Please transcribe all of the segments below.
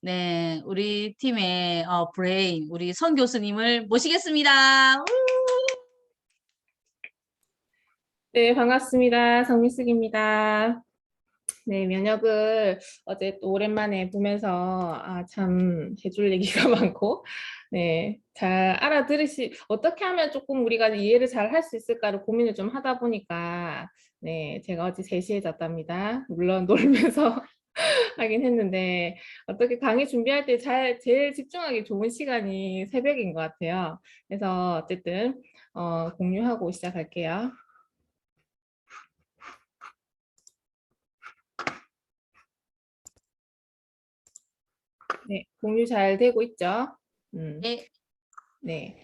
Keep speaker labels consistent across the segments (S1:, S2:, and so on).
S1: 네, 우리 팀의 브레인, 우리 선 교수님을 모시겠습니다. 우!
S2: 네, 반갑습니다. 성미숙입니다. 네, 면역을 어제 또 오랜만에 보면서 참 해줄 얘기가 많고, 네, 잘 어떻게 하면 조금 우리가 이해를 잘 할 수 있을까를 고민을 좀 하다 보니까, 네, 제가 어제 3시에 잤답니다. 물론 놀면서 하긴 했는데, 어떻게 강의 준비할 때 제일 집중하기 좋은 시간이 새벽인 것 같아요. 그래서 어쨌든 공유하고 시작할게요. 네, 공유 잘 되고 있죠?
S1: 네,
S2: 네.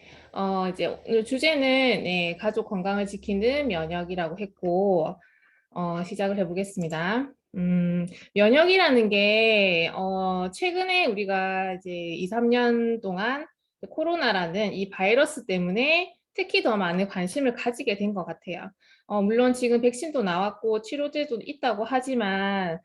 S2: 이제 오늘 주제는 네, 가족 건강을 지키는 면역이라고 했고, 시작을 해보겠습니다. 면역이라는 게, 최근에 우리가 이제 2, 3년 동안 코로나라는 이 바이러스 때문에 특히 더 많은 관심을 가지게 된 것 같아요. 물론 지금 백신도 나왔고 치료제도 있다고 하지만,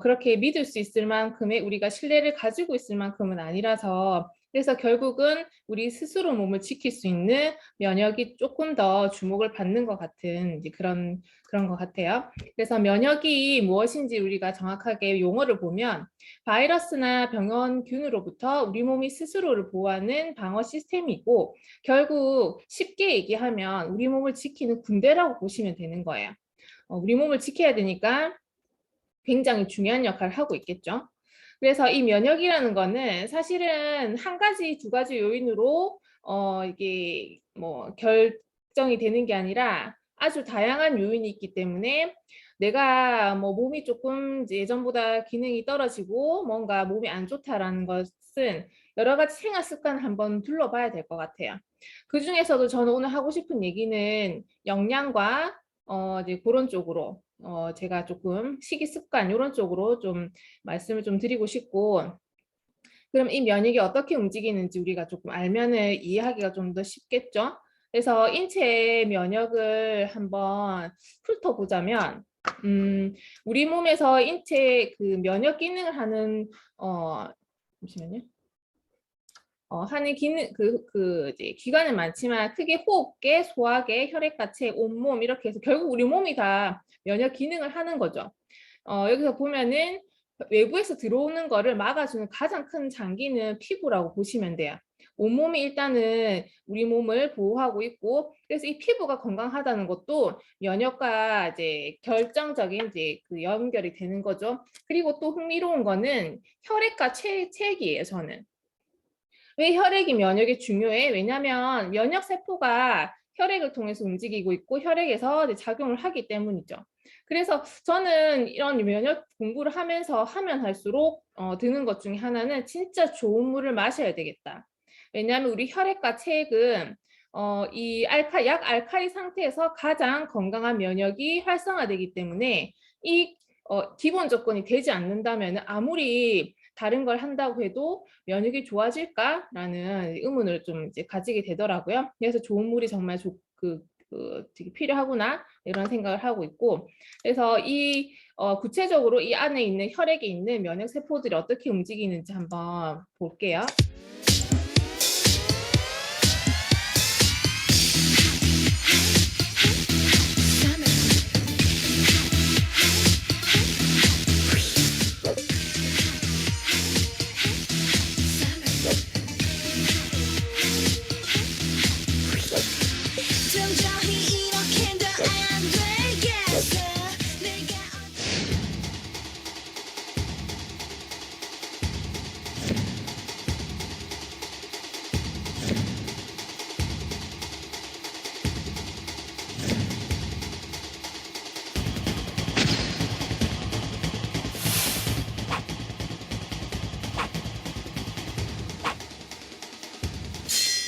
S2: 그렇게 믿을 수 있을 만큼의 우리가 신뢰를 가지고 있을 만큼은 아니라서 그래서 결국은 우리 스스로 몸을 지킬 수 있는 면역이 조금 더 주목을 받는 것 같은 이제 그런 것 같아요. 그래서 면역이 무엇인지 우리가 정확하게 용어를 보면 바이러스나 병원균으로부터 우리 몸이 스스로를 보호하는 방어 시스템이고 결국 쉽게 얘기하면 우리 몸을 지키는 군대라고 보시면 되는 거예요. 우리 몸을 지켜야 되니까 굉장히 중요한 역할을 하고 있겠죠. 그래서 이 면역이라는 거는 사실은 한 가지, 두 가지 요인으로 이게 뭐 결정이 되는 게 아니라 아주 다양한 요인이 있기 때문에 내가 뭐 몸이 조금 예전보다 기능이 떨어지고 뭔가 몸이 안 좋다라는 것은 여러 가지 생활 습관을 한번 둘러봐야 될 것 같아요. 그 중에서도 저는 오늘 하고 싶은 얘기는 영양과 이제 그런 쪽으로 제가 조금 식이 습관 이런 쪽으로 좀 말씀을 좀 드리고 싶고 그럼 이 면역이 어떻게 움직이는지 우리가 조금 알면은 이해하기가 좀 더 쉽겠죠? 그래서 인체의 면역을 한번 훑어보자면 우리 몸에서 인체 그 면역 기능을 하는 잠시만요. 하는 기능 이제 기관은 많지만 크게 호흡계, 소화계, 혈액과체, 온몸 이렇게 해서 결국 우리 몸이 다 면역 기능을 하는 거죠. 여기서 보면은 외부에서 들어오는 거를 막아주는 가장 큰 장기는 피부라고 보시면 돼요. 온몸이 일단은 우리 몸을 보호하고 있고 그래서 이 피부가 건강하다는 것도 면역과 이제 결정적인 이제 그 연결이 되는 거죠. 그리고 또 흥미로운 거는 혈액과 체액이에요, 저는. 왜 혈액이 면역에 중요해? 왜냐하면 면역 세포가 혈액을 통해서 움직이고 있고 혈액에서 이제 작용을 하기 때문이죠. 그래서 저는 이런 면역 공부를 하면서 하면 할수록 드는 것 중에 하나는 진짜 좋은 물을 마셔야 되겠다. 왜냐하면 우리 혈액과 체액은 이 약 알칼리 상태에서 가장 건강한 면역이 활성화되기 때문에 이 기본 조건이 되지 않는다면 아무리 다른 걸 한다고 해도 면역이 좋아질까라는 의문을 좀 이제 가지게 되더라고요. 그래서 좋은 물이 정말 되게 필요하구나 이런 생각을 하고 있고 그래서 이 구체적으로 이 안에 있는 혈액에 있는 면역 세포들이 어떻게 움직이는지 한번 볼게요.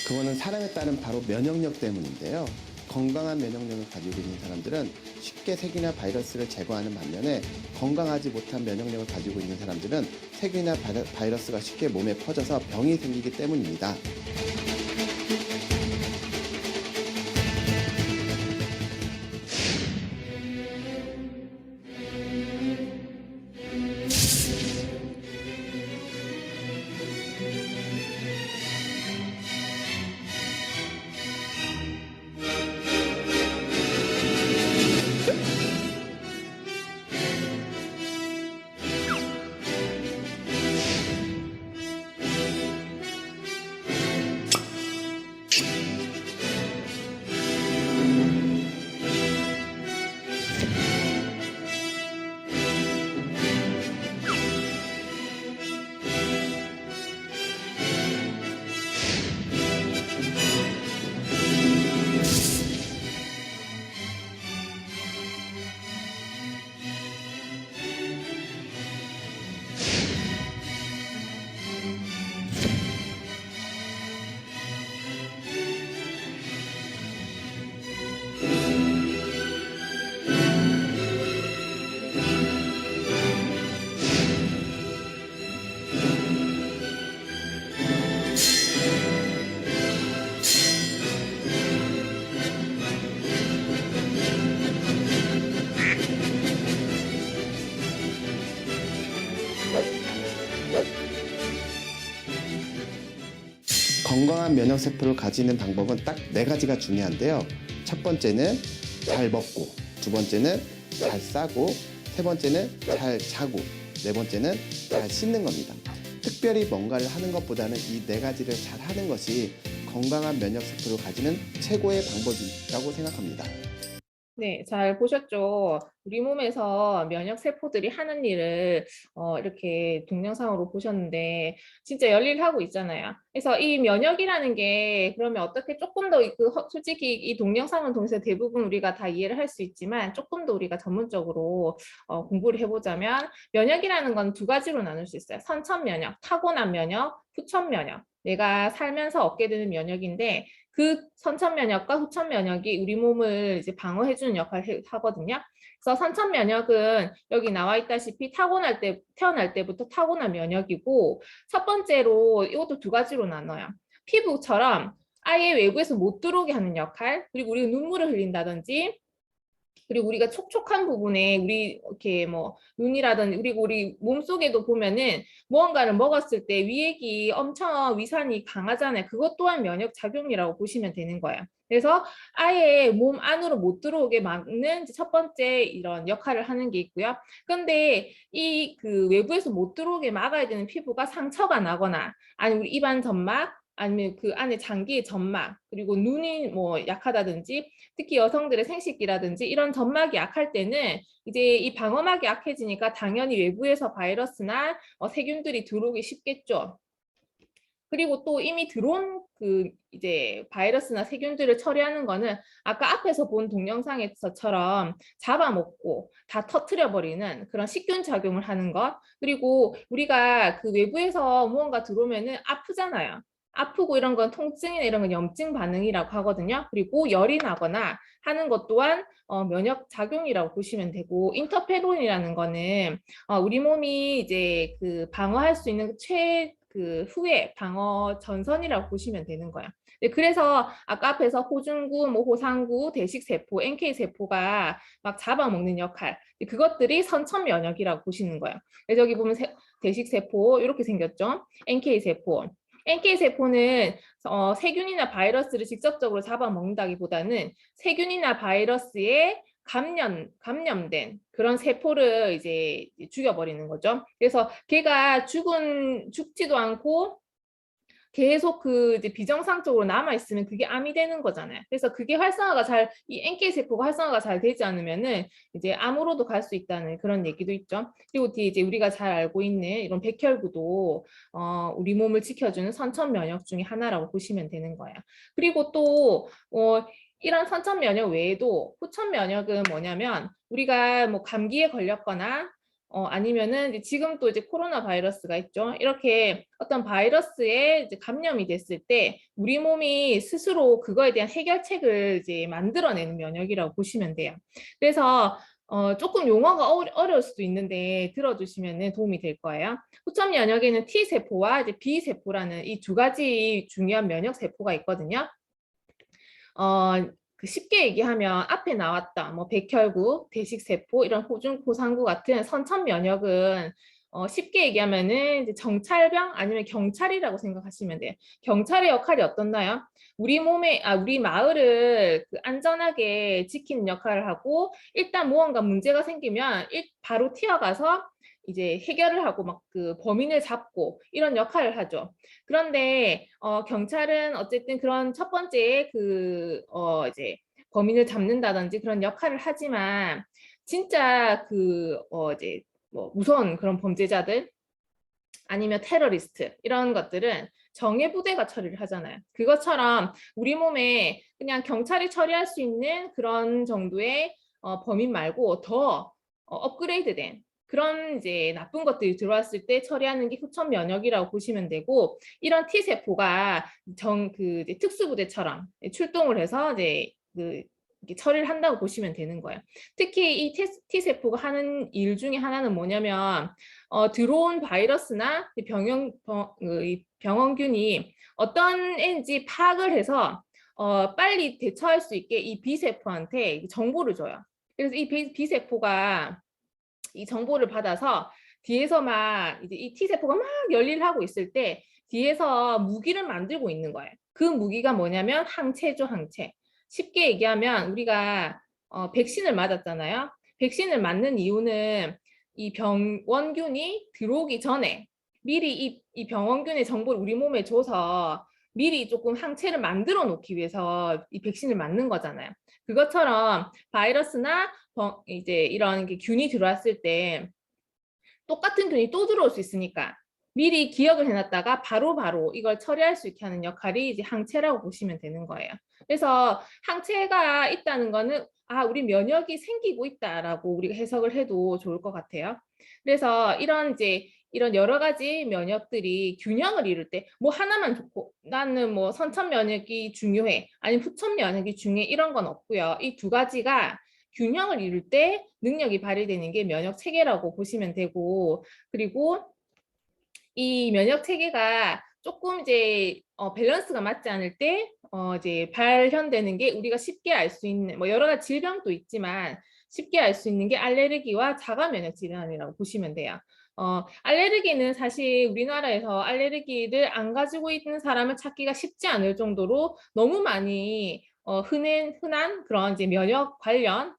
S3: 그거는 사람에 따른 바로 면역력 때문인데요. 건강한 면역력을 가지고 있는 사람들은 쉽게 세균이나 바이러스를 제거하는 반면에 건강하지 못한 면역력을 가지고 있는 사람들은 세균이나 바이러스가 쉽게 몸에 퍼져서 병이 생기기 때문입니다. 건강한 면역세포를 가지는 방법은 딱 4가지가 중요한데요. 첫 번째는 잘 먹고, 두 번째는 잘 싸고, 세 번째는 잘 자고, 네 번째는 잘 씻는 겁니다. 특별히 뭔가를 하는 것보다는 이 4가지를 잘 하는 것이 건강한 면역세포를 가지는 최고의 방법이라고 생각합니다.
S2: 네, 잘 보셨죠? 우리 몸에서 면역 세포들이 하는 일을 이렇게 동영상으로 보셨는데 진짜 열일하고 있잖아요. 그래서 이 면역이라는 게 그러면 어떻게 조금 더 솔직히 이 동영상을 통해서 대부분 우리가 다 이해를 할 수 있지만 조금 더 우리가 전문적으로 공부를 해보자면 면역이라는 건 2가지로 나눌 수 있어요. 선천 면역, 타고난 면역, 후천 면역. 내가 살면서 얻게 되는 면역인데 그 선천 면역과 후천 면역이 우리 몸을 이제 방어해주는 역할을 하거든요. 그래서 선천 면역은 여기 나와 있다시피 태어날 때부터 타고난 면역이고, 첫 번째로 이것도 2가지로 나눠요. 피부처럼 아예 외부에서 못 들어오게 하는 역할, 그리고 우리가 눈물을 흘린다든지, 그리고 우리가 촉촉한 부분에 우리 이렇게 뭐 눈이라든지 그리고 우리 몸속에도 보면은 무언가를 먹었을 때 위액이 엄청 위산이 강하잖아요. 그것 또한 면역 작용이라고 보시면 되는 거예요. 그래서 아예 몸 안으로 못 들어오게 막는 첫 번째 이런 역할을 하는 게 있고요. 근데 이 그 외부에서 못 들어오게 막아야 되는 피부가 상처가 나거나 아니면 우리 입안 점막 아니면 그 안에 장기의 점막 그리고 눈이 뭐 약하다든지 특히 여성들의 생식기라든지 이런 점막이 약할 때는 이제 이 방어막이 약해지니까 당연히 외부에서 바이러스나 세균들이 들어오기 쉽겠죠. 그리고 또 이미 들어온 그 이제 바이러스나 세균들을 처리하는 거는 아까 앞에서 본 동영상에서처럼 잡아먹고 다 터트려 버리는 그런 식균 작용을 하는 것. 그리고 우리가 그 외부에서 무언가 들어오면은 아프잖아요. 아프고 이런 건 통증이나 이런 건 염증 반응이라고 하거든요. 그리고 열이 나거나 하는 것 또한 면역 작용이라고 보시면 되고, 인터페론이라는 거는 우리 몸이 이제 그 방어할 수 있는 그 후에 방어 전선이라고 보시면 되는 거예요. 네, 그래서 아까 앞에서 호중구, 뭐 호상구, 대식세포, NK세포가 막 잡아먹는 역할, 그것들이 선천 면역이라고 보시는 거예요. 그래서 여기 보면 대식세포 이렇게 생겼죠. NK세포. NK세포는 세균이나 바이러스를 직접적으로 잡아먹는다기보다는 세균이나 바이러스에 감염된 그런 세포를 이제 죽여버리는 거죠. 그래서 걔가 죽지도 않고 계속 그 이제 비정상적으로 남아 있으면 그게 암이 되는 거잖아요. 그래서 그게 이 NK 세포가 활성화가 잘 되지 않으면은 이제 암으로도 갈 수 있다는 그런 얘기도 있죠. 그리고 뒤에 이제 우리가 잘 알고 있는 이런 백혈구도 우리 몸을 지켜주는 선천 면역 중에 하나라고 보시면 되는 거예요. 그리고 또 이런 선천 면역 외에도 후천 면역은 뭐냐면 우리가 뭐 감기에 걸렸거나 아니면은 이제 지금 또 이제 코로나 바이러스가 있죠. 이렇게 어떤 바이러스에 이제 감염이 됐을 때 우리 몸이 스스로 그거에 대한 해결책을 이제 만들어내는 면역이라고 보시면 돼요. 그래서 조금 용어가 어려울 수도 있는데 들어주시면 도움이 될 거예요. 후천 면역에는 T세포와 이제 B세포라는 이 2가지 중요한 면역 세포가 있거든요. 그 쉽게 얘기하면 앞에 나왔다 뭐 백혈구, 대식세포 이런 호중호상구 같은 선천 면역은 쉽게 얘기하면은 이제 정찰병 아니면 경찰이라고 생각하시면 돼요. 경찰의 역할이 어떻나요? 우리 마을을 그 안전하게 지키는 역할을 하고 일단 무언가 문제가 생기면 바로 튀어가서 이제 해결을 하고 막 그 범인을 잡고 이런 역할을 하죠. 그런데 경찰은 어쨌든 그런 첫 번째 그 이제 범인을 잡는다든지 그런 역할을 하지만 진짜 그 이제 뭐 무서운 그런 범죄자들 아니면 테러리스트 이런 것들은 정예부대가 처리를 하잖아요. 그것처럼 우리 몸에 그냥 경찰이 처리할 수 있는 그런 정도의 범인 말고 더 업그레이드된 그런 이제 나쁜 것들이 들어왔을 때 처리하는 게 후천 면역이라고 보시면 되고, 이런 T세포가 그 특수부대처럼 출동을 해서 이제 이렇게 처리를 한다고 보시면 되는 거예요. 특히 이 T세포가 하는 일 중에 하나는 뭐냐면 들어온 바이러스나 병원균이 어떤 애인지 파악을 해서 빨리 대처할 수 있게 이 B세포한테 정보를 줘요. 그래서 이 B세포가 이 정보를 받아서 뒤에서 막 이제 이 T세포가 막 열일을 하고 있을 때 뒤에서 무기를 만들고 있는 거예요. 그 무기가 뭐냐면 항체죠, 항체. 쉽게 얘기하면 우리가 백신을 맞았잖아요. 백신을 맞는 이유는 이 병원균이 들어오기 전에 미리 이 병원균의 정보를 우리 몸에 줘서 미리 조금 항체를 만들어 놓기 위해서 이 백신을 맞는 거잖아요. 그것처럼 바이러스나 이제 이런 게 균이 들어왔을 때 똑같은 균이 또 들어올 수 있으니까 미리 기억을 해놨다가 바로바로 이걸 처리할 수 있게 하는 역할이 이제 항체라고 보시면 되는 거예요. 그래서 항체가 있다는 거는 우리 면역이 생기고 있다라고 우리가 해석을 해도 좋을 것 같아요. 그래서 이런 여러 가지 면역들이 균형을 이룰 때 뭐 하나만 좋고 나는 뭐 선천 면역이 중요해 아니면 후천 면역이 중요해 이런 건 없고요. 이 두 가지가 균형을 이룰 때 능력이 발휘되는 게 면역 체계라고 보시면 되고, 그리고 이 면역 체계가 조금 이제 밸런스가 맞지 않을 때 이제 발현되는 게 우리가 쉽게 알 수 있는 뭐 여러 가지 질병도 있지만 쉽게 알 수 있는 게 알레르기와 자가 면역 질환이라고 보시면 돼요. 알레르기는 사실 우리나라에서 알레르기를 안 가지고 있는 사람을 찾기가 쉽지 않을 정도로 너무 많이 흔한 그런 이제 면역 관련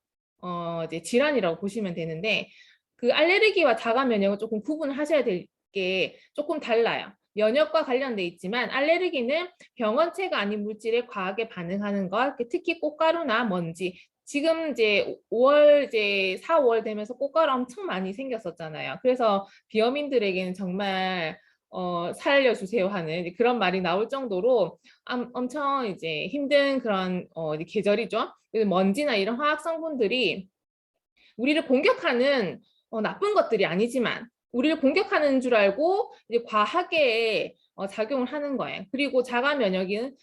S2: 이제 질환이라고 보시면 되는데, 그 알레르기와 자가 면역을 조금 구분을 하셔야 될 게 조금 달라요. 면역과 관련돼 있지만 알레르기는 병원체가 아닌 물질에 과하게 반응하는 것, 특히 꽃가루나 먼지. 지금 이제 5월 이제 4, 5월 되면서 꽃가루 엄청 많이 생겼었잖아요. 그래서 비어민들에게는 정말 살려주세요 하는 그런 말이 나올 정도로 엄청 이제 힘든 그런 계절이죠. 먼지나 이런 화학 성분들이 우리를 공격하는 나쁜 것들이 아니지만 우리를 공격하는 줄 알고 이제 과하게 작용을 하는 거예요. 그리고 자가 면역은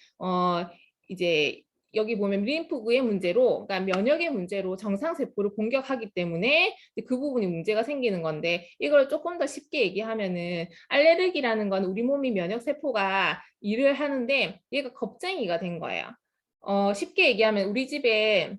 S2: 이제 여기 보면 림프구의 문제로, 그러니까 면역의 문제로 정상세포를 공격하기 때문에 그 부분이 문제가 생기는 건데, 이걸 조금 더 쉽게 얘기하면은 알레르기라는 건 우리 몸이 면역세포가 일을 하는데 얘가 겁쟁이가 된 거예요. 쉽게 얘기하면 우리 집에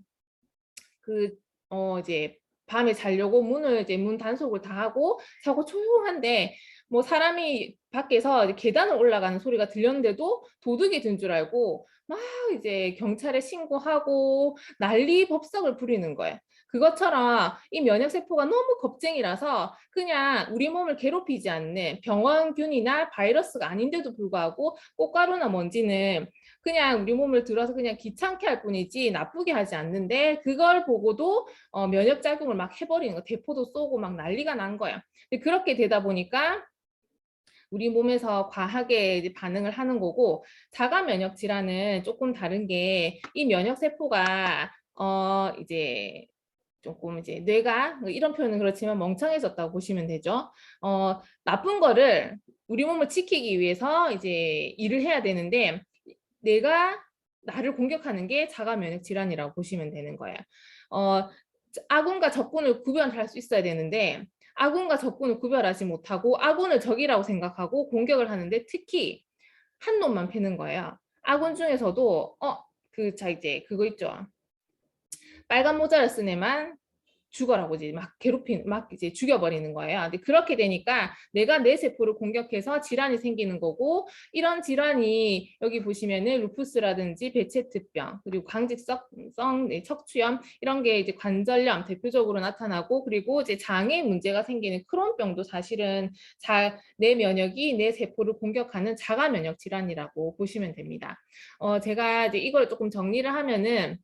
S2: 이제 밤에 자려고 문 단속을 다 하고 자고 조용한데 뭐 사람이 밖에서 계단을 올라가는 소리가 들렸는데도 도둑이 든 줄 알고 막 이제 경찰에 신고하고 난리 법석을 부리는 거예요. 그것처럼 이 면역세포가 너무 겁쟁이라서 그냥 우리 몸을 괴롭히지 않는 병원균이나 바이러스가 아닌데도 불구하고 꽃가루나 먼지는 그냥 우리 몸을 들어서 그냥 귀찮게 할 뿐이지 나쁘게 하지 않는데, 그걸 보고도 면역작용을 막 해버리는 거, 대포도 쏘고 막 난리가 난 거야. 그렇게 되다 보니까 우리 몸에서 과하게 이제 반응을 하는 거고, 자가 면역 질환은 조금 다른 게 이 면역 세포가 이제 조금 이제 뇌가 이런 표현은 그렇지만 멍청해졌다고 보시면 되죠. 나쁜 거를 우리 몸을 지키기 위해서 이제 일을 해야 되는데 내가 나를 공격하는 게 자가 면역 질환이라고 보시면 되는 거예요. 아군과 적군을 구별할 수 있어야 되는데 아군과 적군을 구별하지 못하고 아군을 적이라고 생각하고 공격을 하는데, 특히 한 놈만 패는 거예요. 아군 중에서도 이제 그거 있죠. 빨간 모자를 쓴 애만 죽어라고 이제 막 막 이제 죽여버리는 거예요. 근데 그렇게 되니까 내가 내 세포를 공격해서 질환이 생기는 거고, 이런 질환이 여기 보시면은 루푸스라든지 베체트병, 그리고 강직성 척추염 이런 게 이제 관절염 대표적으로 나타나고, 그리고 이제 장애 문제가 생기는 크론병도 사실은 내 면역이 내 세포를 공격하는 자가 면역 질환이라고 보시면 됩니다. 제가 이제 이걸 조금 정리를 하면은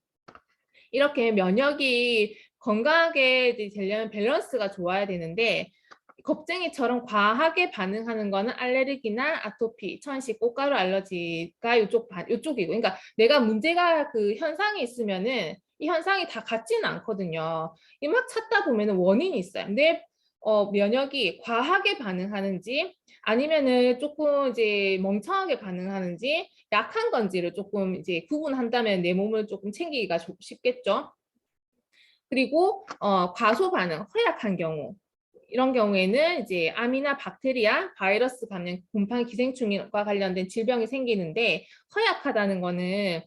S2: 이렇게 면역이 건강하게 되려면 밸런스가 좋아야 되는데, 겁쟁이처럼 과하게 반응하는 거는 알레르기나 아토피, 천식, 꽃가루 알러지가 요쪽이고, 그러니까 내가 문제가 그 현상이 있으면은 이 현상이 다 같지는 않거든요. 이 막 찾다 보면은 원인이 있어요. 내 면역이 과하게 반응하는지 아니면은 조금 이제 멍청하게 반응하는지 약한 건지를 조금 이제 구분한다면 내 몸을 조금 챙기기가 쉽겠죠. 그리고 과소 반응, 허약한 경우, 이런 경우에는 이제 암이나 박테리아, 바이러스 감염, 곰팡이, 기생충과 관련된 질병이 생기는데, 허약하다는 거는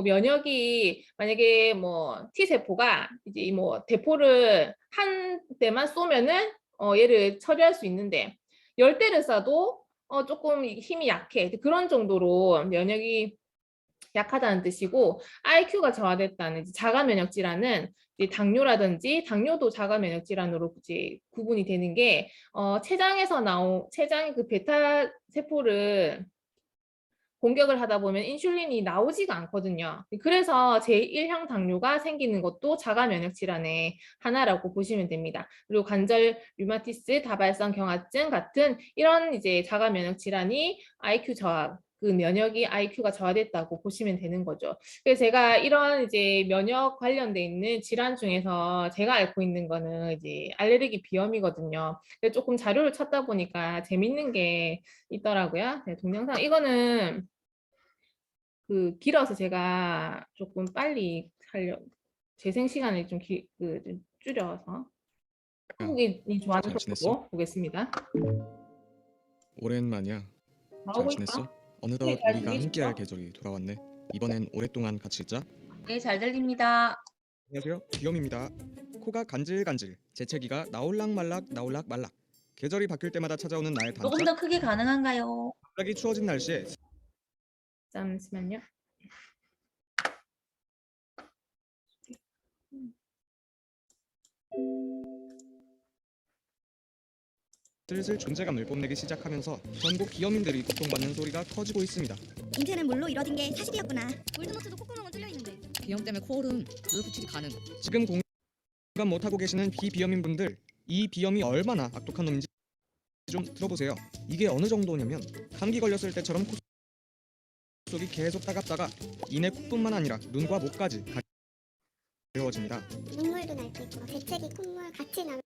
S2: 면역이 만약에 뭐 T세포가 이제 뭐 대포를 한 대만 쏘면은 얘를 처리할 수 있는데 열대를 쏴도 조금 힘이 약해. 그런 정도로 면역이 약하다는 뜻이고 IQ가 저하됐다는 자가 면역 질환은 이제 당뇨라든지 당뇨도 자가 면역 질환으로 이제 구분이 되는 게 췌장의 그 베타 세포를 공격을 하다 보면 인슐린이 나오지가 않거든요. 그래서 제1형 당뇨가 생기는 것도 자가 면역 질환의 하나라고 보시면 됩니다. 그리고 관절 류마티스, 다발성 경화증 같은 이런 이제 자가 면역 질환이 IQ 저하, 그 면역이 IQ가 저하됐다고 보시면 되는 거죠. 그래서 제가 이런 이제 면역 관련돼 있는 질환 중에서 제가 앓고 있는 거는 이제 알레르기 비염이거든요. 그래서 조금 자료를 찾다 보니까 재밌는 게 있더라고요. 네, 동영상 이거는 그 길어서 제가 조금 빨리 재생 시간을 좀 줄여서 한국인이 좋아하는
S4: 잘 지냈어?
S2: 쪽으로 보겠습니다.
S4: 오랜만이야. 잘
S2: 나오고
S4: 지냈어?
S2: 있어?
S4: 어느덧
S2: 네, 잘
S4: 우리가
S2: 지내시죠?
S4: 함께할 계절이 돌아왔네. 이번엔 오랫동안 같이 있자.
S1: 네, 잘 들립니다.
S4: 안녕하세요. 비염입니다. 코가 간질간질, 재채기가 나올락말락 나올락말락. 계절이 바뀔 때마다 찾아오는 나의
S1: 조금
S4: 단짝.
S1: 더 크게 가능한가요?
S4: 갑자기 추워진 날씨에
S2: 잠시만요.
S4: 슬슬 존재감을 뽐내기 시작하면서 전국 비염인들이 고통받는 소리가 커지고 있습니다.
S5: 인체는 물로 이루어진 게 사실이었구나. 볼드모트도 콧구멍은 뚫려 있는데.
S6: 비염 때문에 코오름, 물 분출이 가능.
S4: 지금 공감 못하고 계시는 비비염인 분들, 이 비염이 얼마나 악독한 놈인지 좀 들어보세요. 이게 어느 정도냐면 감기 걸렸을 때처럼 코 속이 계속 따갑다가 이내 콧뿐만 아니라 눈과 목까지 가려워집니다.
S5: 눈물도 날 때 있고 재채기, 콧물 같이 나면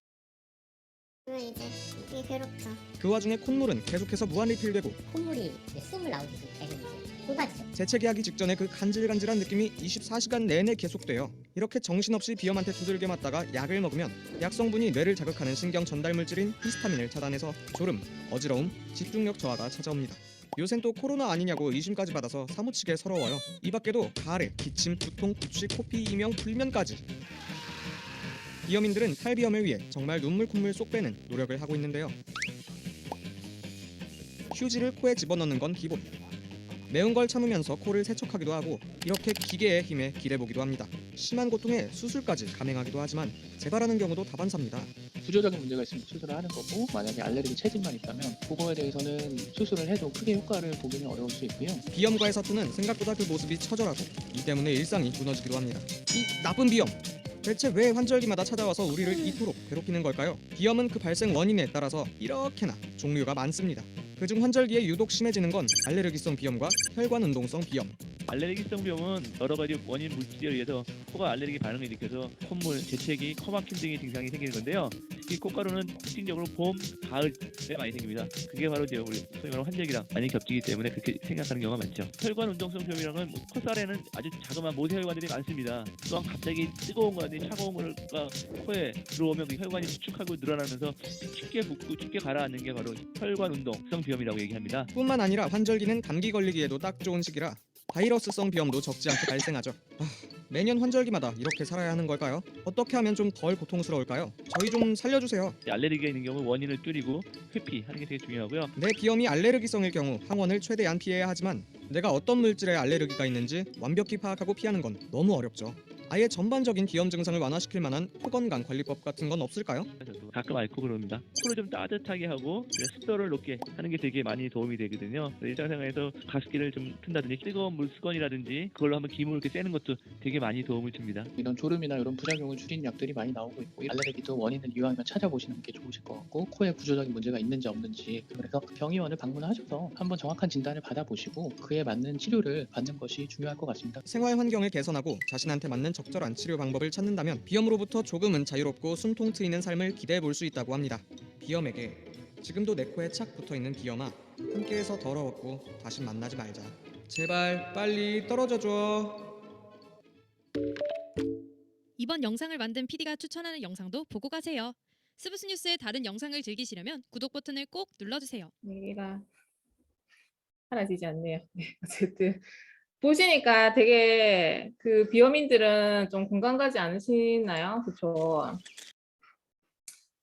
S5: 이제 되게 괴롭죠.
S4: 그 와중에 콧물은 계속해서 무한 리필되고
S7: 콧물이 이제 숨을 나오듯이 계속 이제 쏟아지죠.
S4: 재채기하기 직전에 그 간질간질한 느낌이 24시간 내내 계속돼요. 이렇게 정신없이 비염한테 두들겨 맞다가 약을 먹으면 약 성분이 뇌를 자극하는 신경 전달 물질인 히스타민을 차단해서 졸음, 어지러움, 집중력 저하가 찾아옵니다. 요샌 또 코로나 아니냐고 의심까지 받아서 사무치게 서러워요. 이 밖에도 가래, 기침, 두통, 구취, 코피, 이명, 불면까지. 비염인들은 탈비염을 위해 정말 눈물 콧물 쏙 빼는 노력을 하고 있는데요. 휴지를 코에 집어넣는 건 기본. 매운 걸 참으면서 코를 세척하기도 하고 이렇게 기계의 힘에 기대보기도 합니다. 심한 고통에 수술까지 감행하기도 하지만 재발하는 경우도 다반사입니다.
S8: 구조적인 문제가 있으면 수술을 하는 거고 만약에 알레르기 체질만 있다면 그거에 대해서는 수술을 해도 크게 효과를 보기는 어려울 수 있고요.
S4: 비염과의 사투는 생각보다 그 모습이 처절하고 이 때문에 일상이 무너지기도 합니다. 이 나쁜 비염! 대체 왜 환절기마다 찾아와서 우리를 이토록 괴롭히는 걸까요? 비염은 그 발생 원인에 따라서 이렇게나 종류가 많습니다. 그중 환절기에 유독 심해지는 건 알레르기성 비염과 혈관운동성 비염.
S9: 알레르기성 비염은 여러 가지 원인 물질에 의해서 코가 알레르기 반응을 일으켜서 콧물, 재채기, 코막힘 등의 증상이 생기는 건데요. 특히 콧가루는 특징적으로 봄, 가을에 많이 생깁니다. 그게 바로 이제 우리 소위 말하는 환절기랑 많이 겹치기 때문에 그렇게 생각하는 경우가 많죠. 혈관 운동성 비염이라는 콧살에는 아주 자그마한 모세혈관들이 많습니다. 또한 갑자기 뜨거운 거라든지 차가운 거가 코에 들어오면 그 혈관이 수축하고 늘어나면서 춥게 붓고 춥게 가라앉는 게 바로 혈관 운동성 비염이라고 얘기합니다.
S4: 뿐만 아니라 환절기는 감기 걸리기에도 딱 좋은 시기라 바이러스성 비염도 적지 않게 발생하죠. 매년 환절기마다 이렇게 살아야 하는 걸까요? 어떻게 하면 좀 덜 고통스러울까요? 저희 좀 살려주세요.
S9: 알레르기가 있는 경우 원인을 줄이고 회피하는 게 되게 중요하고요.
S4: 내 비염이 알레르기성일 경우 항원을 최대한 피해야 하지만 내가 어떤 물질에 알레르기가 있는지 완벽히 파악하고 피하는 건 너무 어렵죠. 아예 전반적인 비염 증상을 완화시킬 만한 코건강 관리법 같은 건 없을까요?
S9: 저도 가끔 앓고 그럽니다. 코를 좀 따뜻하게 하고 습도를 높게 하는 게 되게 많이 도움이 되거든요. 일상생활에서 가습기를 좀 튼다든지 뜨거운 물 수건이라든지 그걸로 한번 기물을 이렇게 쐬는 것도 되게 많이 도움을 줍니다.
S8: 이런 졸음이나 이런 부작용을 줄이는 약들이 많이 나오고 있고 알레르기도 원인을 이유하면 찾아보시는 게 좋으실 것 같고 코에 구조적인 문제가 있는지 없는지 그래서 병의원을 방문하셔서 한번 정확한 진단을 받아보시고 그에 맞는 치료를 받는 것이 중요할 것 같습니다.
S4: 생활 환경을 개선하고 자신한테 맞는 적절한 치료 방법을 찾는다면 비염으로부터 조금은 자유롭고 숨통 트이는 삶을 기대해 볼 수 있다고 합니다. 비염에게 지금도 내 코에 착 붙어있는 비염아 함께해서 더러웠고 다시 만나지 말자. 제발 빨리 떨어져줘.
S10: 이번 영상을 만든 PD가 추천하는 영상도 보고 가세요. 스브스 뉴스의 다른 영상을 즐기시려면 구독 버튼을 꼭 눌러주세요.
S2: 얘기가 사라지지 않네요. 어쨌든 보시니까 되게 그 비염인들은 좀 공감 가지 않으시나요? 그렇죠.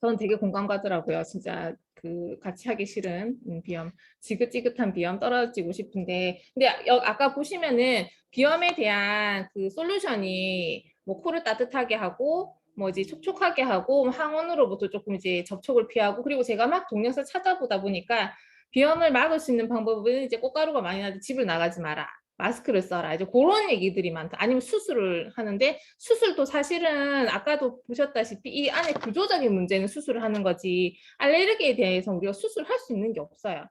S2: 저는 되게 공감 가더라고요. 진짜 그 같이 하기 싫은 비염, 지긋지긋한 비염 떨어지고 싶은데, 근데 아까 보시면은 비염에 대한 그 솔루션이 뭐 코를 따뜻하게 하고 뭐 이제 촉촉하게 하고 항원으로부터 조금 이제 접촉을 피하고, 그리고 제가 막 동영상 찾아보다 보니까 비염을 막을 수 있는 방법은 이제 꽃가루가 많이 나도 집을 나가지 마라, 마스크를 써라, 이제 그런 얘기들이 많다. 아니면 수술을 하는데, 수술도 사실은 아까도 보셨다시피 이 안에 구조적인 문제는 수술을 하는 거지 알레르기에 대해서 우리가 수술할 수 있는 게 없어요.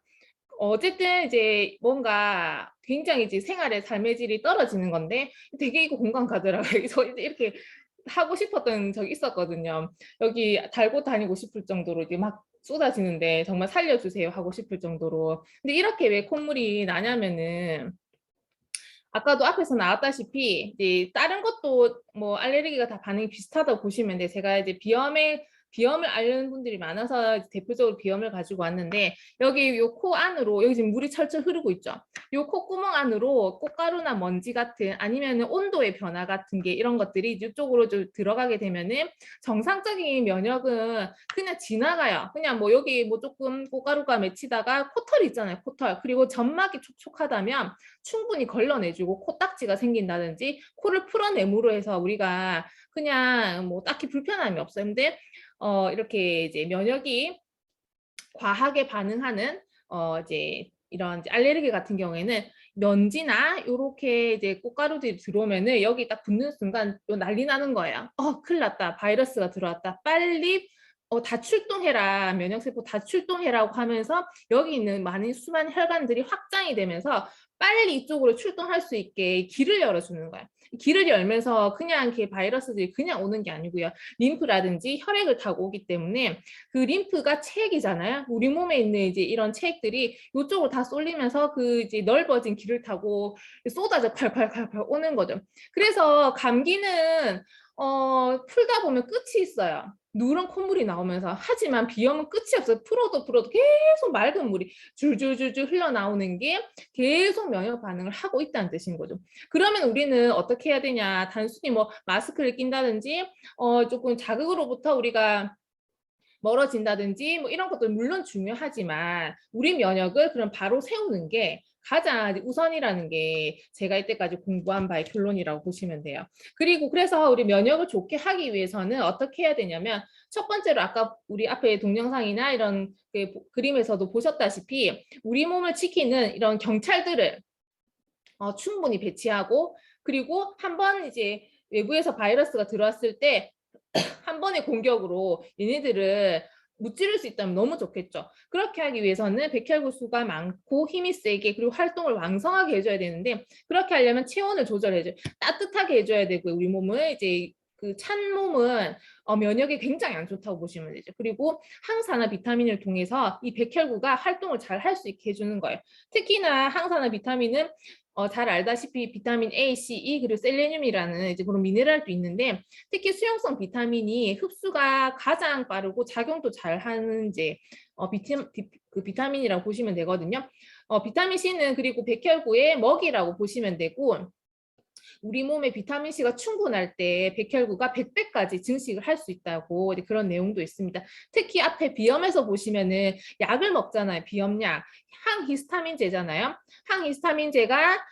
S2: 어쨌든 이제 뭔가 굉장히 이제 생활의 삶의 질이 떨어지는 건데, 되게 이거 공감 가더라고요. 저 이제 이렇게 하고 싶었던 적이 있었거든요. 여기 달고 다니고 싶을 정도로 이게 막 쏟아지는데 정말 살려주세요 하고 싶을 정도로. 근데 이렇게 왜 콧물이 나냐면은, 아까도 앞에서 나왔다시피 이제 다른 것도 뭐 알레르기가 다 반응이 비슷하다고 보시면 돼. 제가 이제 비염을 앓는 분들이 많아서 대표적으로 비염을 가지고 왔는데, 여기 요 코 안으로, 여기 지금 물이 철철 흐르고 있죠. 요 콧구멍 안으로 꽃가루나 먼지 같은, 아니면은 온도의 변화 같은 게, 이런 것들이 이쪽으로 좀 들어가게 되면은 정상적인 면역은 그냥 지나가요. 그냥 뭐 여기 뭐 조금 꽃가루가 맺히다가 코털 있잖아요, 코털. 그리고 점막이 촉촉하다면 충분히 걸러내주고 코딱지가 생긴다든지 코를 풀어내므로 해서 우리가 그냥 뭐 딱히 불편함이 없어요. 근데 이렇게 이제 면역이 과하게 반응하는 이제 이런 이제 알레르기 같은 경우에는 먼지나 이렇게 이제 꽃가루들이 들어오면은 여기 딱 붙는 순간 난리 나는 거예요. 큰일 났다, 바이러스가 들어왔다, 빨리 다 출동해라, 면역세포 다 출동해라고 하면서 여기 있는 많은 수많은 혈관들이 확장이 되면서 빨리 이쪽으로 출동할 수 있게 길을 열어주는 거예요. 길을 열면서 그냥 이렇게 바이러스들이 그냥 오는 게 아니고요. 림프라든지 혈액을 타고 오기 때문에 그 림프가 체액이잖아요. 우리 몸에 있는 이제 이런 체액들이 이쪽으로 다 쏠리면서 그 이제 넓어진 길을 타고 쏟아져 콸콸콸콸 오는 거죠. 그래서 감기는 풀다 보면 끝이 있어요. 누런 콧물이 나오면서. 하지만 비염은 끝이 없어요. 풀어도 계속 맑은 물이 줄줄줄줄 흘러나오는 게 계속 면역 반응을 하고 있다는 뜻인 거죠. 그러면 우리는 어떻게 해야 되냐? 단순히 뭐 마스크를 낀다든지 조금 자극으로부터 우리가 멀어진다든지 뭐 이런 것도 물론 중요하지만, 우리 면역을 그럼 바로 세우는 게 가장 우선이라는 게 제가 이때까지 공부한 바의 결론이라고 보시면 돼요. 그리고 그래서 우리 면역을 좋게 하기 위해서는 어떻게 해야 되냐면, 첫 번째로 아까 우리 앞에 동영상이나 이런 그림에서도 보셨다시피 우리 몸을 지키는 이런 경찰들을 충분히 배치하고, 그리고 한번 이제 외부에서 바이러스가 들어왔을 때 한 번의 공격으로 얘네들을 무찌를 수 있다면 너무 좋겠죠. 그렇게 하기 위해서는 백혈구 수가 많고 힘이 세게, 그리고 활동을 왕성하게 해줘야 되는데, 그렇게 하려면 체온을 조절해줘요. 따뜻하게 해줘야 되고요. 우리 몸을 이제 그 찬 몸은 면역이 굉장히 안 좋다고 보시면 되죠. 그리고 항산화 비타민을 통해서 이 백혈구가 활동을 잘 할 수 있게 해주는 거예요. 특히나 항산화 비타민은 잘 알다시피 비타민 A, C, E, 그리고 셀레늄이라는 이제 그런 미네랄도 있는데, 특히 수용성 비타민이 흡수가 가장 빠르고 작용도 잘 하는 이제 비타민이라고 보시면 되거든요. 비타민 C는 그리고 백혈구의 먹이라고 보시면 되고, 우리 몸에 비타민 C가 충분할 때 백혈구가 100배까지 증식을 할 수 있다고 그런 내용도 있습니다. 특히 앞에 비염에서 보시면은 약을 먹잖아요. 비염약, 항히스타민제잖아요. 항히스타민제가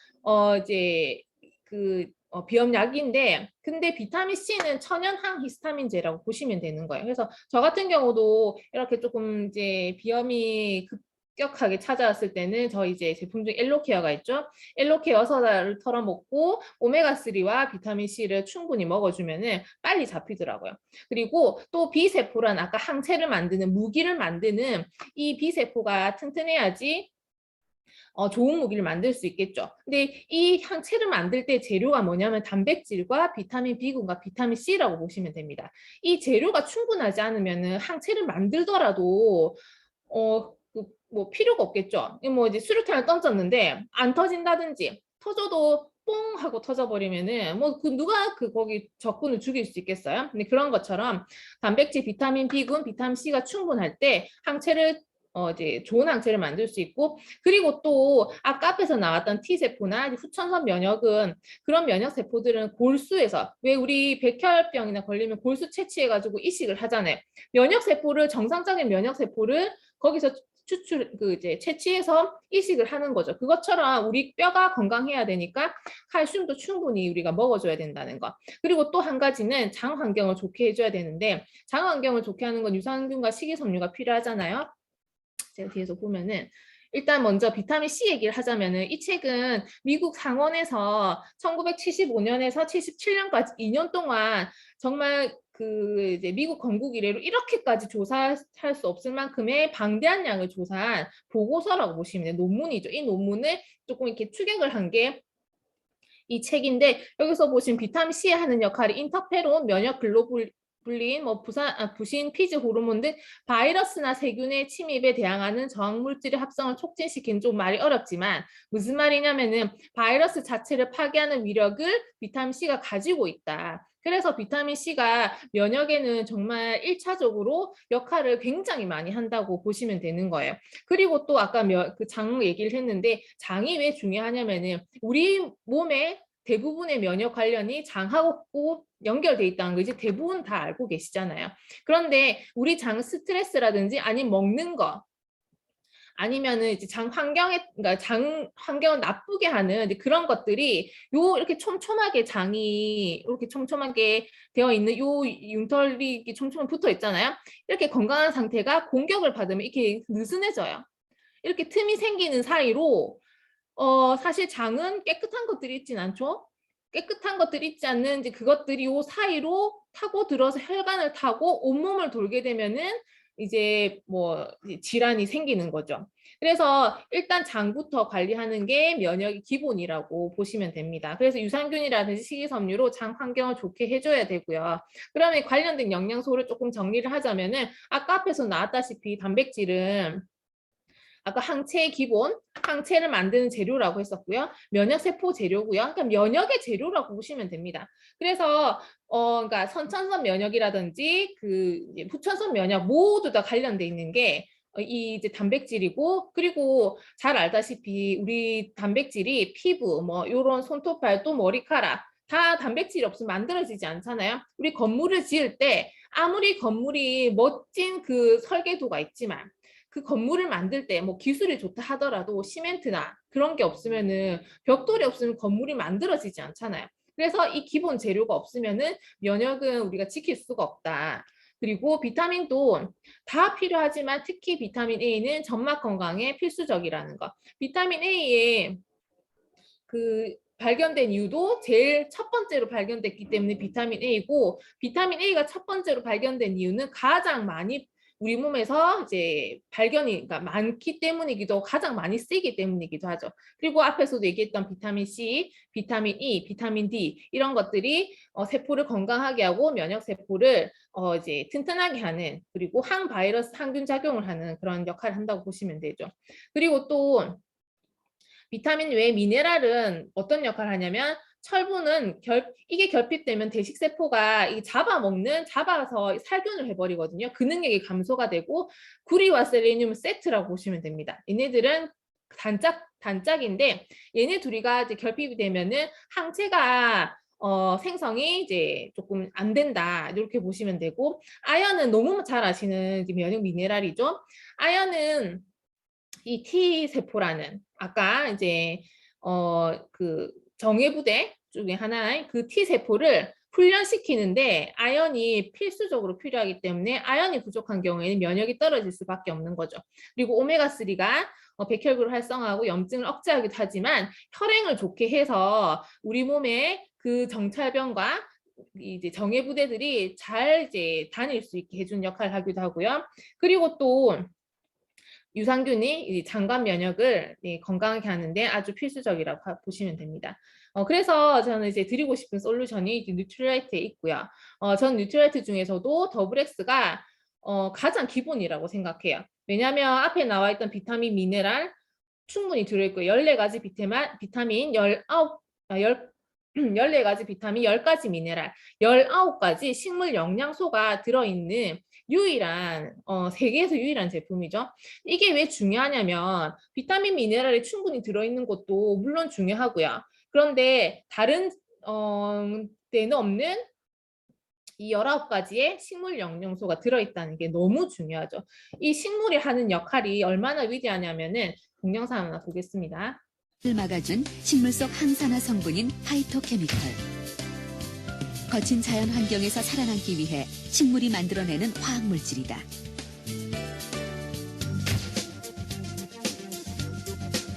S2: 이제 그 비염약인데, 근데 비타민 C는 천연 항히스타민제라고 보시면 되는 거예요. 그래서 저 같은 경우도 이렇게 조금 이제 비염이 급격하게 찾아왔을 때는 저희 이제 제품 중에 엘로케어가 있죠. 엘로케어 6알을 털어먹고 오메가3와 비타민 C를 충분히 먹어주면은 빨리 잡히더라고요. 그리고 또 B세포란 아까 항체를 만드는, 무기를 만드는 이 B세포가 튼튼해야지 좋은 무기를 만들 수 있겠죠. 근데 이 항체를 만들 때 재료가 뭐냐면 단백질과 비타민 B군과 비타민 C라고 보시면 됩니다. 이 재료가 충분하지 않으면은 항체를 만들더라도 뭐 필요가 없겠죠. 뭐 이제 수류탄을 던졌는데 안 터진다든지, 터져도 뽕 하고 터져버리면은 뭐 누가 거기 적군을 죽일 수 있겠어요? 근데 그런 것처럼 단백질, 비타민 B군, 비타민 C가 충분할 때 항체를 이제 좋은 항체를 만들 수 있고, 그리고 또 아까 앞에서 나왔던 T세포나 후천선 면역은 그런 면역 세포들은 골수에서, 왜 우리 백혈병이나 걸리면 골수 채취해가지고 이식을 하잖아요. 면역 세포를, 정상적인 면역 세포를 거기서 이제 채취해서 이식을 하는 거죠. 그것처럼 우리 뼈가 건강해야 되니까 칼슘도 충분히 우리가 먹어줘야 된다는 거. 그리고 또 한 가지는 장 환경을 좋게 해줘야 되는데, 장 환경을 좋게 하는 건 유산균과 식이섬유가 필요하잖아요. 제가 뒤에서 보면은 일단 먼저 비타민 C 얘기를 하자면은, 이 책은 미국 상원에서 1975년에서 77년까지 2년 동안 정말 그 이제 미국 건국 이래로 이렇게까지 조사할 수 없을 만큼의 방대한 양을 조사한 보고서라고 보시면 돼요. 논문이죠. 이 논문을 조금 이렇게 추격을 한 게 이 책인데, 여기서 보신 비타민 C에 하는 역할이 인터페론, 면역 글로불린, 부신, 피지 호르몬 등 바이러스나 세균의 침입에 대항하는 저항물질의 합성을 촉진시키는, 좀 말이 어렵지만 무슨 말이냐면은 바이러스 자체를 파괴하는 위력을 비타민 C가 가지고 있다. 그래서 비타민 C가 면역에는 정말 1차적으로 역할을 굉장히 많이 한다고 보시면 되는 거예요. 그리고 또 아까 그 장 얘기를 했는데, 장이 왜 중요하냐면은 우리 몸의 대부분의 면역 관련이 장하고 연결돼 있다는 거 이제 대부분 다 알고 계시잖아요. 그런데 우리 장 스트레스라든지 아니면 먹는 거, 아니면은 이제 그러니까 장 환경을 나쁘게 하는 그런 것들이 이렇게 촘촘하게, 장이 이렇게 촘촘하게 되어 있는 요 융털이 촘촘히 붙어 있잖아요. 이렇게 건강한 상태가 공격을 받으면 이렇게 느슨해져요. 이렇게 틈이 생기는 사이로 사실 장은 깨끗한 것들이 있진 않죠. 깨끗한 것들이 있지 않는 이제 그것들이 요 사이로 타고 들어서 혈관을 타고 온몸을 돌게 되면은 이제 뭐 질환이 생기는 거죠. 그래서 일단 장부터 관리하는 게 면역의 기본이라고 보시면 됩니다. 그래서 유산균이라든지 식이섬유로 장 환경을 좋게 해줘야 되고요. 그러면 관련된 영양소를 조금 정리를 하자면은, 아까 앞에서 나왔다시피 단백질은 아까 항체의 기본, 항체를 만드는 재료라고 했었고요. 면역세포 재료고요. 그러니까 면역의 재료라고 보시면 됩니다. 그래서 그러니까 선천성 면역이라든지 그 후천성 면역 모두 다 관련돼 있는 게 이 이제 단백질이고, 그리고 잘 알다시피 우리 단백질이 피부, 뭐 요런 손톱, 발톱, 머리카락 다 단백질이 없으면 만들어지지 않잖아요. 우리 건물을 지을 때 아무리 건물이 멋진 그 설계도가 있지만 그 건물을 만들 때 뭐 기술이 좋다 하더라도 시멘트나 그런 게 없으면은, 벽돌이 없으면 건물이 만들어지지 않잖아요. 그래서 이 기본 재료가 없으면은 면역은 우리가 지킬 수가 없다. 그리고 비타민도 다 필요하지만 특히 비타민 A는 점막 건강에 필수적이라는 거. 비타민 A에 그 발견된 이유도 제일 첫 번째로 발견됐기 때문에 비타민 A고, 비타민 A가 첫 번째로 발견된 이유는 가장 많이 우리 몸에서 이제 발견이 그러니까 많기 때문이기도 하고 가장 많이 쓰이기 때문이기도 하죠. 그리고 앞에서도 얘기했던 비타민 C, 비타민 E, 비타민 D 이런 것들이 세포를 건강하게 하고 면역 세포를 이제 튼튼하게 하는, 그리고 항바이러스, 항균 작용을 하는 그런 역할을 한다고 보시면 되죠. 그리고 또 비타민 외에 미네랄은 어떤 역할을 하냐면, 철분은 이게 결핍되면 대식세포가 잡아서 살균을 해버리거든요. 그 능력이 감소가 되고, 구리와 셀레늄 세트라고 보시면 됩니다. 얘네들은 단짝인데 얘네 둘이가 이제 결핍이 되면은 항체가 생성이 이제 조금 안 된다, 이렇게 보시면 되고, 아연은 너무 잘 아시는 면역 미네랄이죠. 아연은 이 T세포라는 아까 이제 그 정예부대 중에 하나인 그 T세포를 훈련시키는데 아연이 필수적으로 필요하기 때문에 아연이 부족한 경우에는 면역이 떨어질 수밖에 없는 거죠. 그리고 오메가3가 백혈구를 활성화하고 염증을 억제하기도 하지만 혈행을 좋게 해서 우리 몸에 그 정찰병과 이제 정예부대들이 잘 이제 다닐 수 있게 해주는 역할을 하기도 하고요. 그리고 또 유산균이 장관 면역을 건강하게 하는데 아주 필수적이라고 보시면 됩니다. 그래서 저는 이제 드리고 싶은 솔루션이 뉴트리라이트에 있고요. 전 뉴트리라이트 중에서도 더블X가 가장 기본이라고 생각해요. 왜냐하면 앞에 나와 있던 비타민, 미네랄 충분히 들어있고요. 14가지 비타민 14가지 비타민, 10가지 미네랄, 19가지 식물 영양소가 들어있는 유일한 세계에서 유일한 제품이죠. 이게 왜 중요하냐면 비타민 미네랄이 충분히 들어있는 것도 물론 중요하고요. 그런데 다른 데는 없는 이 19가지의 식물 영양소가 들어있다는 게 너무 중요하죠. 이 식물이 하는 역할이 얼마나 위대하냐면은 동영상 하나 보겠습니다.
S11: 를 막아준 식물 속 항산화 성분인 파이토케미컬. 거친 자연 환경에서 살아남기 위해 식물이 만들어내는 화학 물질이다.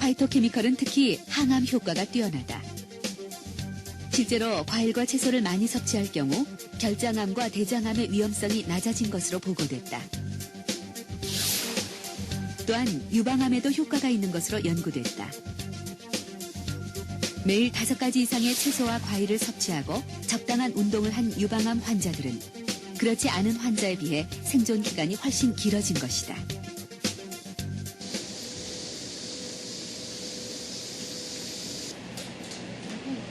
S11: 파이토케미컬은 특히 항암 효과가 뛰어나다. 실제로 과일과 채소를 많이 섭취할 경우 결장암과 대장암의 위험성이 낮아진 것으로 보고됐다. 또한 유방암에도 효과가 있는 것으로 연구됐다. 매일 5가지 이상의 채소와 과일을 섭취하고 적당한 운동을 한 유방암 환자들은 그렇지 않은 환자에 비해 생존 기간이 훨씬 길어진 것이다.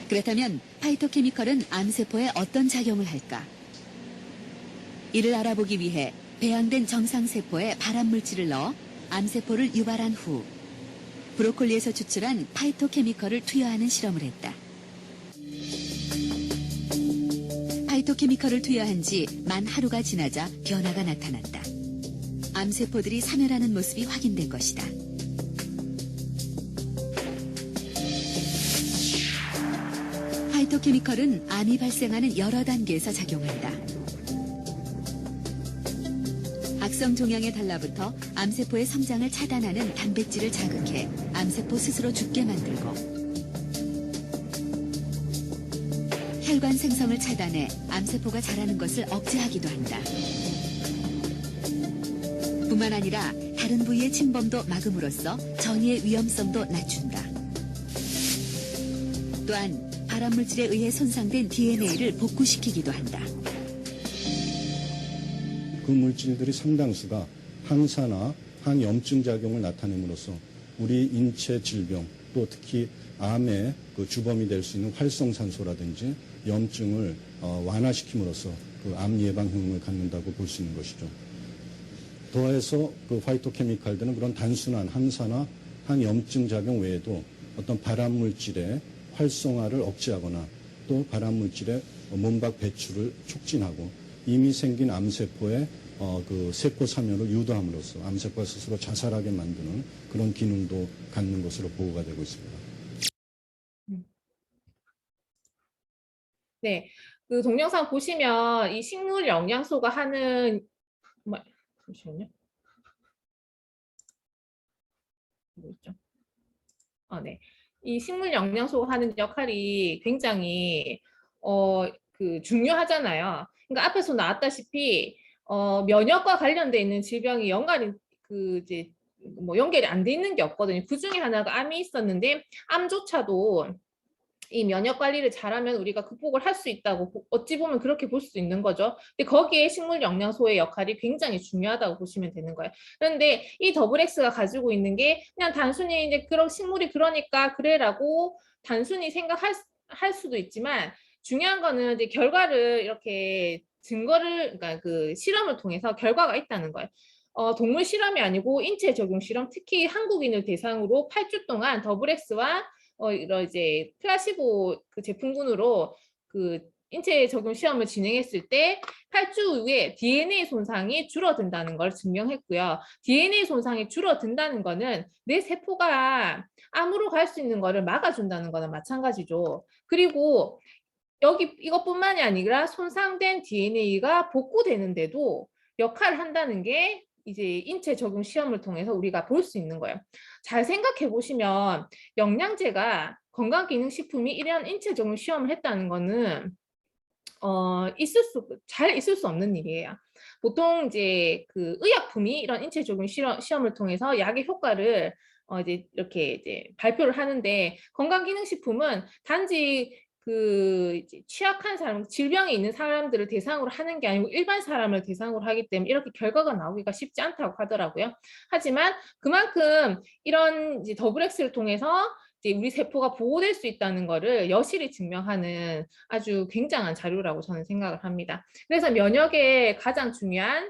S11: 그렇다면 파이토케미컬은 암세포에 어떤 작용을 할까? 이를 알아보기 위해 배양된 정상세포에 발암물질을 넣어 암세포를 유발한 후 브로콜리에서 추출한 파이토케미컬을 투여하는 실험을 했다. 파이토케미컬을 투여한 지 만 하루가 지나자 변화가 나타났다. 암세포들이 사멸하는 모습이 확인된 것이다. 파이토케미컬은 암이 발생하는 여러 단계에서 작용한다. 악성 종양에 달라붙어 암세포의 성장을 차단하는 단백질을 자극해 암세포 스스로 죽게 만들고 혈관 생성을 차단해 암세포가 자라는 것을 억제하기도 한다. 뿐만 아니라 다른 부위의 침범도 막음으로써 전이의 위험성도 낮춘다. 또한 발암물질에 의해 손상된 DNA를 복구시키기도 한다.
S12: 그 물질들이 상당수가 항산화, 항염증 작용을 나타냄으로써 우리 인체 질병 또 특히 암의 그 주범이 될 수 있는 활성산소라든지 염증을 완화시킴으로써 그 암 예방 효능을 갖는다고 볼 수 있는 것이죠. 더해서 그 파이토케미칼들은 그런 단순한 항산화, 항염증 작용 외에도 어떤 발암물질의 활성화를 억제하거나 또 발암물질의 몸박 배출을 촉진하고 이미 생긴 암세포의 그 세포 사멸을 유도함으로써 암세포가 스스로 자살하게 만드는 그런 기능도 갖는 것으로 보고가 되고 있습니다.
S2: 네, 그 동영상 보시면 이 식물 영양소가 하는 잠시만요. 뭐였죠? 네. 이 식물 영양소가 하는 역할이 굉장히 중요하잖아요. 그러니까 앞에서 나왔다시피 면역과 관련돼 있는 질병이 연결이 안 돼 있는 게 없거든요. 그 중에 하나가 암이 있었는데 암조차도 이 면역 관리를 잘하면 우리가 극복을 할 수 있다고 어찌 보면 그렇게 볼 수 있는 거죠. 근데 거기에 식물 영양소의 역할이 굉장히 중요하다고 보시면 되는 거예요. 그런데 이 더블엑스가 가지고 있는 게 그냥 단순히 이제 그런 식물이 그러니까 그래라고 단순히 생각할 수도 있지만 중요한 거는 이제 결과를 이렇게 그러니까 그 실험을 통해서 결과가 있다는 거예요. 동물 실험이 아니고 인체 적용 실험, 특히 한국인을 대상으로 8주 동안 더블엑스와 이런 이제 플라시보 그 제품군으로 그 인체 적용 시험을 진행했을 때 8주 후에 DNA 손상이 줄어든다는 걸 증명했고요. DNA 손상이 줄어든다는 거는 내 세포가 암으로 갈 수 있는 거를 막아준다는 거는 마찬가지죠. 그리고 이것뿐만이 아니라 손상된 DNA가 복구되는데도 역할을 한다는 게 이제 인체 적용 시험을 통해서 우리가 볼 수 있는 거예요. 잘 생각해 보시면 건강기능식품이 이런 인체 적용 시험을 했다는 거는 잘 있을 수 없는 일이에요. 보통 이제 그 의약품이 이런 인체 적용 시험을 통해서 약의 효과를 이제 이렇게 이제 발표를 하는데 건강기능식품은 단지 이제 취약한 사람, 질병이 있는 사람들을 대상으로 하는 게 아니고 일반 사람을 대상으로 하기 때문에 이렇게 결과가 나오기가 쉽지 않다고 하더라고요. 하지만 그만큼 이런 이제 더블엑스를 통해서 이제 우리 세포가 보호될 수 있다는 거를 여실히 증명하는 아주 굉장한 자료라고 저는 생각을 합니다. 그래서 면역에 가장 중요한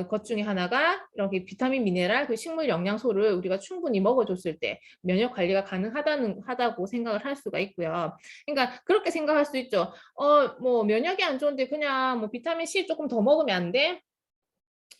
S2: 것 중에 하나가 이렇게 비타민, 미네랄, 그 식물 영양소를 우리가 충분히 먹어줬을 때 면역 관리가 가능하다고 생각을 할 수가 있고요. 그러니까 그렇게 생각할 수 있죠. 뭐 면역이 안 좋은데 그냥 뭐 비타민 C 조금 더 먹으면 안 돼?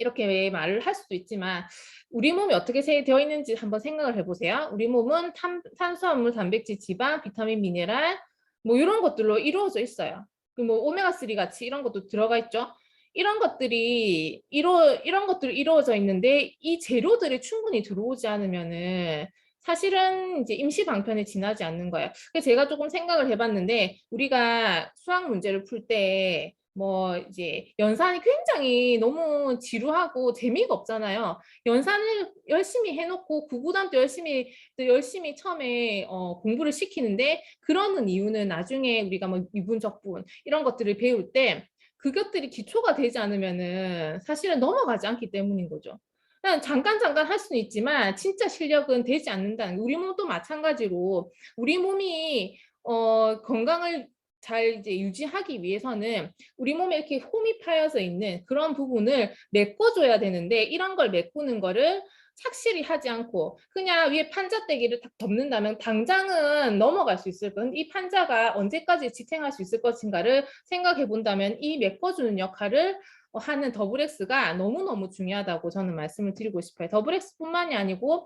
S2: 이렇게 말을 할 수도 있지만 우리 몸이 어떻게 되어 있는지 한번 생각을 해보세요. 우리 몸은 탄수화물, 단백질, 지방, 비타민, 미네랄 뭐 이런 것들로 이루어져 있어요. 뭐 오메가3 같이 이런 것도 들어가 있죠. 이런 것들이 이루어져 있는데 이 재료들이 충분히 들어오지 않으면은 사실은 이제 임시 방편에 지나지 않는 거예요. 그래서 제가 조금 생각을 해봤는데 우리가 수학 문제를 풀 때 뭐 이제 연산이 굉장히 너무 지루하고 재미가 없잖아요. 연산을 열심히 해놓고 구구단 때 열심히 처음에 공부를 시키는데 그러는 이유는 나중에 우리가 뭐 미분적분 이런 것들을 배울 때 그것들이 기초가 되지 않으면은 사실은 넘어가지 않기 때문인 거죠. 그냥 잠깐 할 수는 있지만 진짜 실력은 되지 않는다는 우리 몸도 마찬가지로 우리 몸이 건강을 잘 이제 유지하기 위해서는 우리 몸에 이렇게 홈이 파여져 있는 그런 부분을 메꿔줘야 되는데 이런 걸 메꾸는 거를 착실히 하지 않고 그냥 위에 판자떼기를 딱 덮는다면 당장은 넘어갈 수 있을 거예요. 이 판자가 언제까지 지탱할 수 있을 것인가를 생각해 본다면 이 메꿔주는 역할을 하는 더블엑스가 너무너무 중요하다고 저는 말씀을 드리고 싶어요. 더블엑스뿐만이 아니고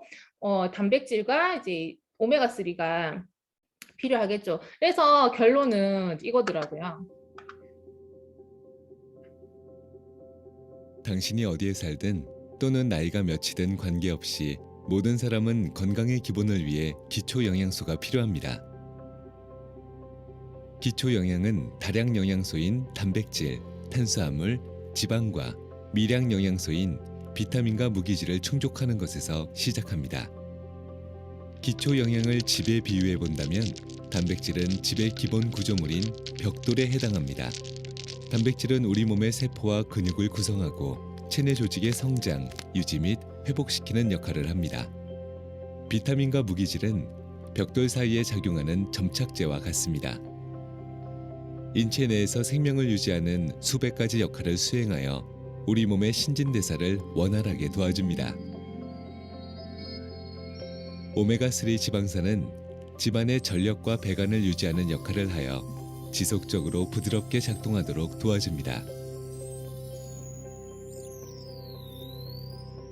S2: 단백질과 이제 오메가3가 필요하겠죠. 그래서 결론은 이거더라고요.
S13: 당신이 어디에 살든 또는 나이가 몇이든 관계없이 모든 사람은 건강의 기본을 위해 기초 영양소가 필요합니다. 기초 영양은 다량 영양소인 단백질, 탄수화물, 지방과 미량 영양소인 비타민과 무기질을 충족하는 것에서 시작합니다. 기초 영양을 집에 비유해 본다면 단백질은 집의 기본 구조물인 벽돌에 해당합니다. 단백질은 우리 몸의 세포와 근육을 구성하고 체내 조직의 성장, 유지 및 회복시키는 역할을 합니다. 비타민과 무기질은 벽돌 사이에 작용하는 점착제와 같습니다. 인체 내에서 생명을 유지하는 수백 가지 역할을 수행하여 우리 몸의 신진대사를 원활하게 도와줍니다. 오메가3 지방산은 집안의 전력과 배관을 유지하는 역할을 하여 지속적으로 부드럽게 작동하도록 도와줍니다.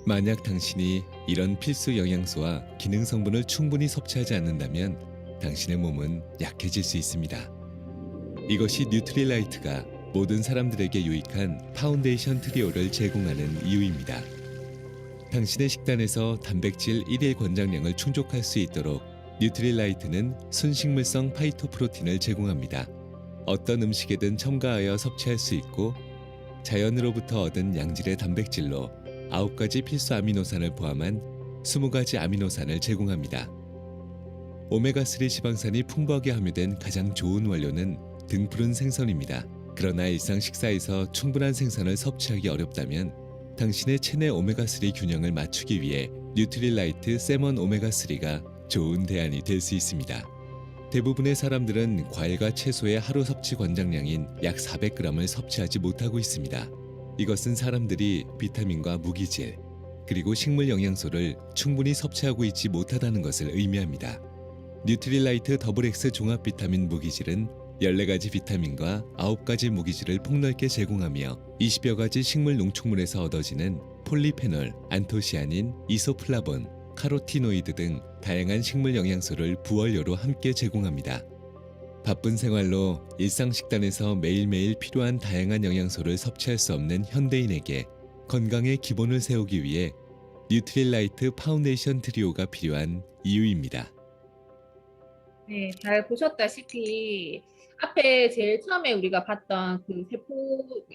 S13: 만약 당신이 이런 필수 영양소와 기능 성분을 충분히 섭취하지 않는다면 당신의 몸은 약해질 수 있습니다. 이것이 뉴트릴라이트가 모든 사람들에게 유익한 파운데이션 트리오를 제공하는 이유입니다. 당신의 식단에서 단백질 1일 권장량을 충족할 수 있도록 뉴트릴라이트는 순식물성 파이토프로틴을 제공합니다. 어떤 음식에든 첨가하여 섭취할 수 있고 자연으로부터 얻은 양질의 단백질로 9가지 필수 아미노산을 포함한 20가지 아미노산을 제공합니다. 오메가3 지방산이 풍부하게 함유된 가장 좋은 원료는 등푸른 생선입니다. 그러나 일상 식사에서 충분한 생선을 섭취하기 어렵다면 당신의 체내 오메가3 균형을 맞추기 위해 뉴트릴라이트 세먼 오메가3가 좋은 대안이 될 수 있습니다. 대부분의 사람들은 과일과 채소의 하루 섭취 권장량인 약 400g을 섭취하지 못하고 있습니다. 이것은 사람들이 비타민과 무기질, 그리고 식물 영양소를 충분히 섭취하고 있지 못하다는 것을 의미합니다. 뉴트릴라이트 더블엑스 종합 비타민 무기질은 14가지 비타민과 9가지 무기질을 폭넓게 제공하며 20여 가지 식물 농축물에서 얻어지는 폴리페놀, 안토시아닌, 이소플라본, 카로티노이드 등 다양한 식물 영양소를 부원료로 함께 제공합니다. 바쁜 생활로 일상 식단에서 매일매일 필요한 다양한 영양소를 섭취할 수 없는 현대인에게 건강의 기본을 세우기 위해 뉴트릴라이트 파운데이션 트리오가 필요한 이유입니다.
S2: 네, 잘 보셨다시피 앞에 제일 처음에 우리가 봤던 그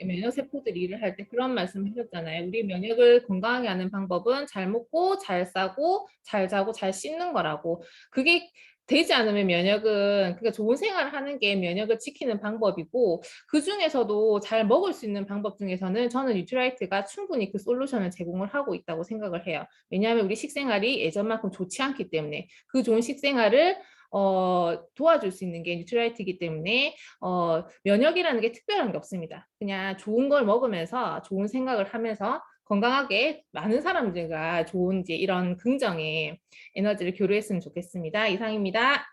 S2: 면역 세포들이 일을 할 때 그런 말씀 하셨잖아요. 우리 면역을 건강하게 하는 방법은 잘 먹고 잘 싸고 잘 자고 잘 씻는 거라고. 그게 되지 않으면 면역은 그러니까 좋은 생활을 하는 게 면역을 지키는 방법이고 그 중에서도 잘 먹을 수 있는 방법 중에서는 저는 뉴트라이트가 충분히 그 솔루션을 제공을 하고 있다고 생각을 해요. 왜냐하면 우리 식생활이 예전만큼 좋지 않기 때문에 그 좋은 식생활을 도와줄 수 있는 게 뉴트리라이트이기 때문에 면역이라는 게 특별한 게 없습니다. 그냥 좋은 걸 먹으면서 좋은 생각을 하면서 건강하게 많은 사람들과 좋은 이제 이런 긍정의 에너지를 교류했으면 좋겠습니다. 이상입니다.